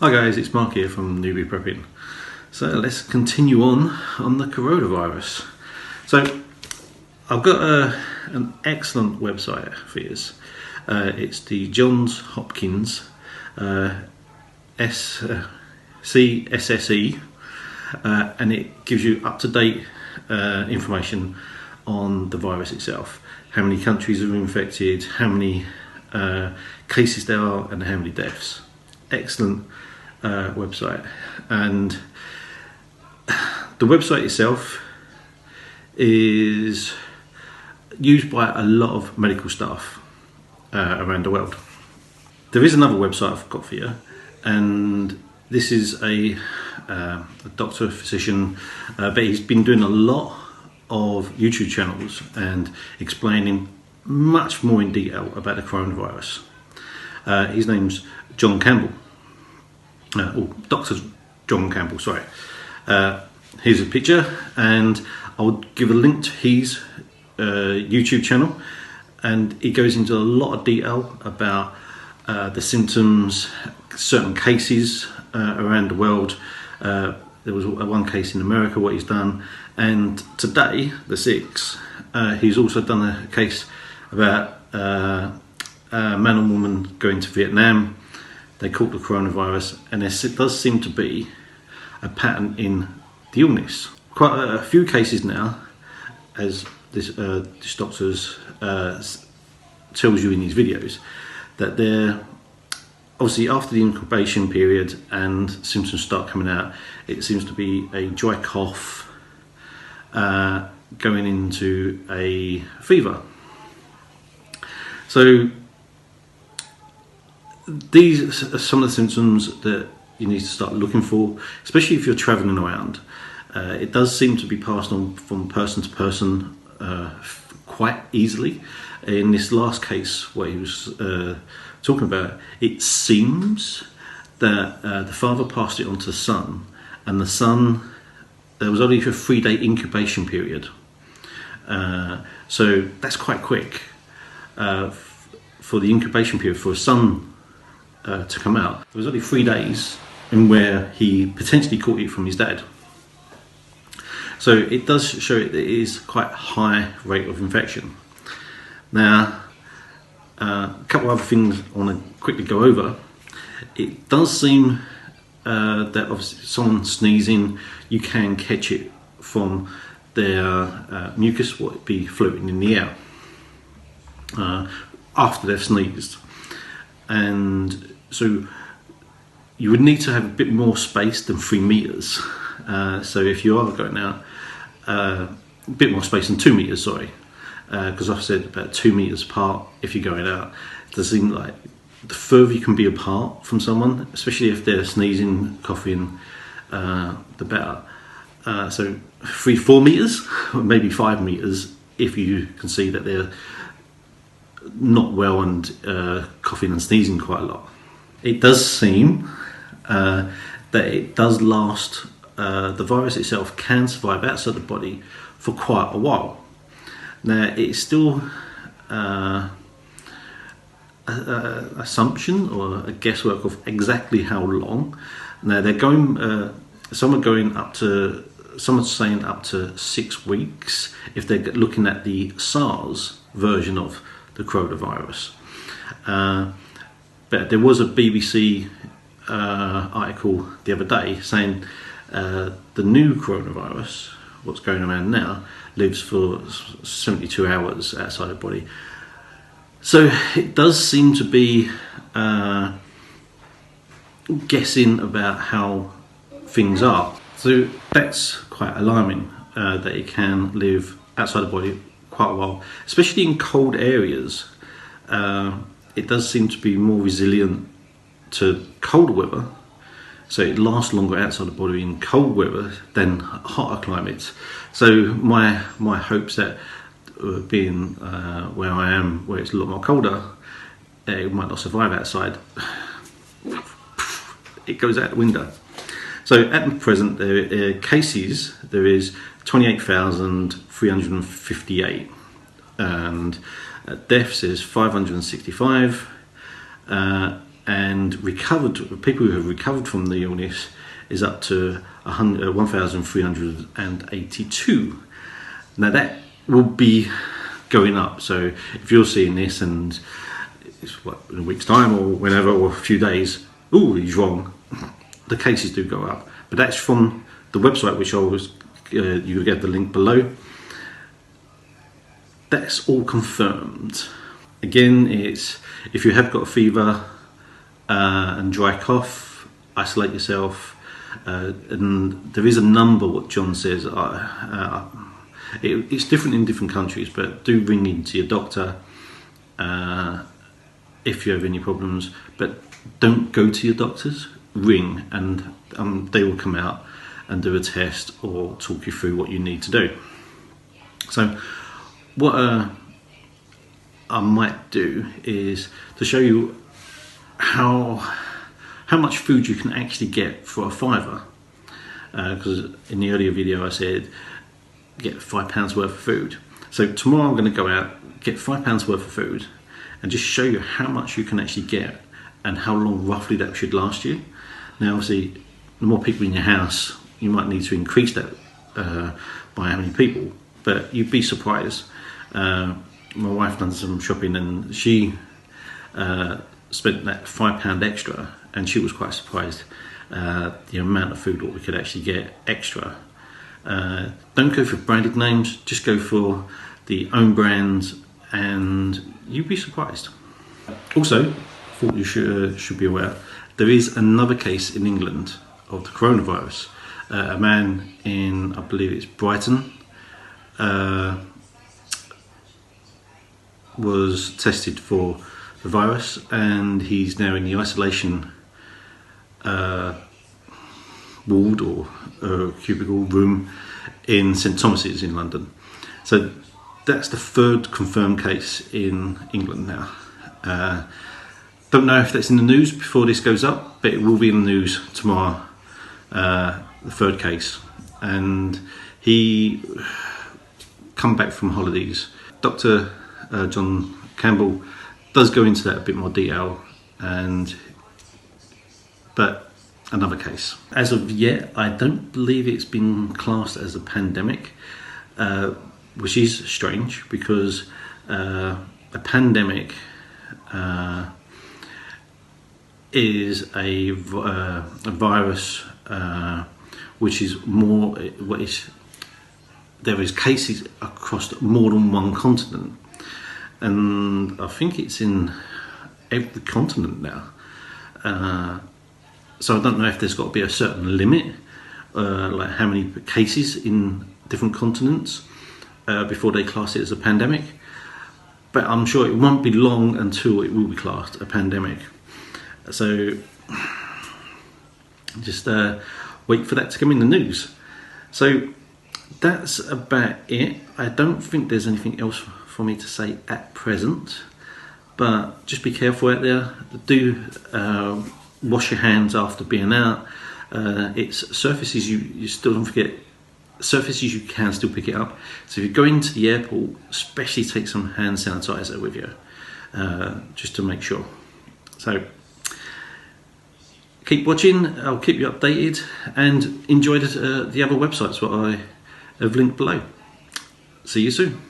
Hi guys, it's Mark here from Newbie Prepping. So let's continue on the coronavirus. So I've got an excellent website for you. It's the Johns Hopkins CSSE, and it gives you up-to-date information on the virus itself. How many countries are infected, how many cases there are, and how many deaths. Excellent website. And the website itself is used by a lot of medical staff around the world. There is another website I've got for you, and this is a doctor, physician, but he's been doing a lot of YouTube channels and explaining much more in detail about the coronavirus. His name's John Campbell. Dr. John Campbell, sorry. Here's a picture, and I'll give a link to his YouTube channel, and he goes into a lot of detail about the symptoms, certain cases around the world. There was one case in America, what he's done, and today, the 6th, he's also done a case about a man and woman going to Vietnam. They caught the coronavirus, and there does seem to be a pattern in the illness. Quite a few cases now, as this doctor tells you in his videos, that they're obviously after the incubation period and symptoms start coming out, it seems to be a dry cough going into a fever. So these are some of the symptoms that you need to start looking for, especially if you're travelling around. It does seem to be passed on from person to person quite easily. In this last case, what he was talking about, it seems that the father passed it on to the son, and the son, there was only a 3-day incubation period. So that's quite quick for the incubation period for a son to come out. There was only 3 days in where he potentially caught it from his dad. So it does show it is quite a high rate of infection. Now, a couple of other things I want to quickly go over. It does seem that obviously someone sneezing, you can catch it from their mucus, what would be floating in the air after they've sneezed. And so you would need to have a bit more space than 3 meters. So if you are going out, a bit more space than 2 meters, sorry, because I've said about 2 meters apart if you're going out. It does seem like the further you can be apart from someone, especially if they're sneezing, coughing, the better. So 3-4 meters, or maybe 5 meters if you can see that they're not well and coughing and sneezing quite a lot. It does seem that it does last, the virus itself can survive outside the body for quite a while. Now, it's still assumption or a guesswork of exactly how long. Now, they're going, some are saying up to 6 weeks if they're looking at the SARS version of the coronavirus. But there was a BBC article the other day saying the new coronavirus, what's going around now, lives for 72 hours outside the body. So it does seem to be guessing about how things are. So that's quite alarming, that it can live outside the body quite a while, especially in cold areas. It does seem to be more resilient to cold weather, so it lasts longer outside the body in cold weather than hotter climates. So my hopes that being where I am, where it's a lot more colder, it might not survive outside. It goes out the window. So at the present, there cases, there is 28,358, and deaths is 565, and people who have recovered from the illness is up to 1,382. Now that will be going up. So if you're seeing this and it's in a week's time or whenever, or a few days, oh, he's wrong, the cases do go up. But that's from the website, which you'll get the link below. That's all confirmed. Again, it's if you have got a fever and dry cough, isolate yourself. And there is a number, what John says. It's different in different countries, but do ring into your doctor if you have any problems. But don't go to your doctors. Ring, and they will come out and do a test or talk you through what you need to do. So what I might do is to show you how much food you can actually get for a £5. Because in the earlier video I said get £5 worth of food. So tomorrow I'm going to go out, get £5 worth of food, and just show you how much you can actually get and how long roughly that should last you. Now obviously the more people in your house, you might need to increase that by how many people, but you'd be surprised. My wife done some shopping and she spent that £5 extra, and she was quite surprised the amount of food what we could actually get extra. Don't go for branded names, just go for the own brands and you'd be surprised. Also, thought you should be aware, there is another case in England of the coronavirus. A man in, I believe it's Brighton, was tested for the virus, and he's now in the isolation ward or cubicle room in St Thomas's in London. So that's the third confirmed case in England now. Don't know if that's in the news before this goes up, but it will be in the news tomorrow, the third case. And he come back from holidays. Dr. John Campbell does go into that a bit more detail, but another case. As of yet, I don't believe it's been classed as a pandemic, which is strange because a pandemic is a virus which is more, there is cases across more than one continent, and I think it's in every continent now. So I don't know if there's got to be a certain limit, like how many cases in different continents before they class it as a pandemic. But I'm sure it won't be long until it will be classed a pandemic. So just wait for that to come in the news. So that's about it. I don't think there's anything else for me to say at present, but just be careful out there. Do wash your hands after being out. It's surfaces you still don't forget. Surfaces you can still pick it up. So if you go into the airport, especially take some hand sanitizer with you, just to make sure. So keep watching. I'll keep you updated, and enjoy the other websites what I have linked below. See you soon.